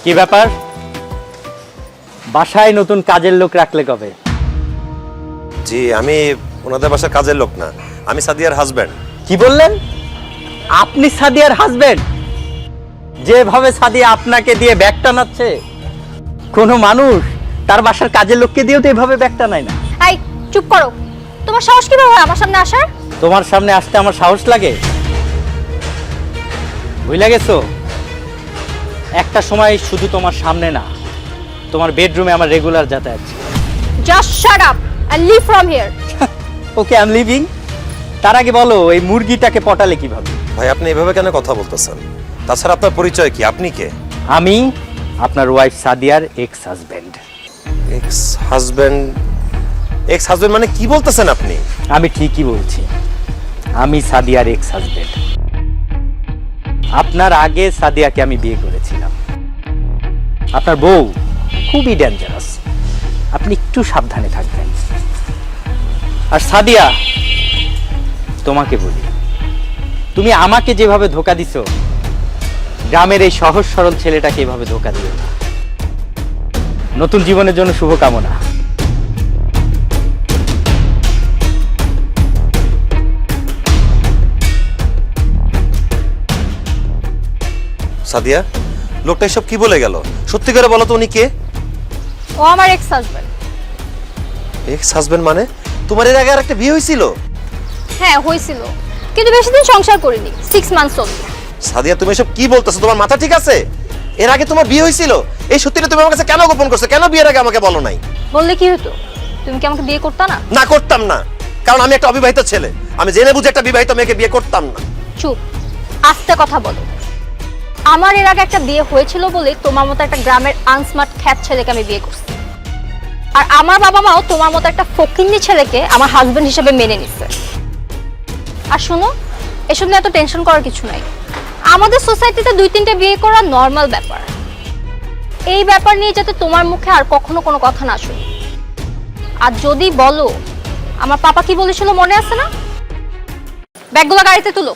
কি ব্যাপার, বাসায় নতুন কাজের লোক রাখলে কবে? জি, আমি ওনাদের বাসার কাজের লোক না, আমি সাদিয়ার হাজবেন্ড। কি বললেন? আপনি সাদিয়ার হাজবেন্ড? যেভাবে সাদিয়া আপনাকে দিয়ে ব্যাগ টানাচ্ছে, কোনো মানুষ তার বাসার কাজের লোককে দিয়েও তো এভাবে ব্যাগ টানায় না। এই চুপ করো, তোমার সাহস কিভাবে হয় আমার সামনে আসার? তোমার সামনে আসতে আমার সাহস লাগে? ভুলে গেছো, একটা সময় শুধু তোমার সামনে না, তোমার বেডরুমে আমার রেগুলার যাতায়াত ছিল। Just shut up and leave from here. Okay, I am leaving. তার আগে বলো, এই মুরগিটাকে পটালে কিভাবে? ভাই, আপনি এভাবে কেন কথা বলতেছেন? তাছাড়া আপনার পরিচয় কি? আপনি কে? আমি আপনার ওয়াইফ সাদিয়ার ex husband. Ex husband? Ex husband মানে কি বলতেছেন আপনি? আমি ঠিকই বলছি, আমি সাদিয়ার এক্স হাজবেন্ড। আপনার আগে সাদিয়াকে আমি বিয়ে করেছিলাম। আপনার বউ খুবই ডেঞ্জারাস, আপনি একটু সাবধানে থাকবেন। আর সাদিয়া, তোমাকে বলি, তুমি আমাকে যেভাবে ধোকা দিছো, গ্রামের এই সহজ সরল ছেলেটাকে এভাবে ধোকা দিও না। নতুন জীবনের জন্য শুভকামনা। সাদিয়া, লোকটা এসব কি বলে গেল? সত্যি করে বলো তো, উনি কে? ও আমার এক্স হাজবেন্ড। এক্স হাজবেন্ড মানে? তোমার এর আগে আর একটা বিয়ে হয়েছিল? হ্যাঁ হয়েছিল, কিন্তু বেশি দিন সংসার করিনি, 6 মান্থস অনলি। সাদিয়া, তুমি এসব কি বলতেছো? তোমার মাথা ঠিক আছে? এর আগে তোমার বিয়ে হয়েছিল? এই সত্যিটা তুমি আমার কাছে কেন গোপন করছো? কেন বিয়ের আগে আমাকে বলো নাই? বললে কি হতো? তুমি কি আমাকে বিয়ে করতে না? না, করতাম না, কারণ আমি একটা অবিবাহিত ছেলে। আমি জেনে বুঝে একটা বিবাহিত মেয়েকে বিয়ে করতাম না। চুপ, আস্তে কথা বলো। আমার এর আগে একটা বিয়ে হয়েছিল বলে তোমার মতো একটা গ্রামের আনস্মার্ট খ্যাত ছেলেকে আমি বিয়ে করছি। আর আমার বাবা মাও তোমার মতো একটা ফকিন্নি ছেলেকে আমার হাজবেন্ড হিসেবে মেনে নিচ্ছে। আর শোনো, এসব নিয়ে এত টেনশন করার কিছু নাই। আমাদের সোসাইটিতে 2-3টে বিয়ে করা নর্মাল ব্যাপার। এই ব্যাপার নিয়ে যাতে তোমার মুখে আর কখনো কোনো কথা না শুনি। আর যদি বলো, আমার পাপা কি বলেছিল মনে আছে না? ব্যাগগুলো গাড়িতে তুলো।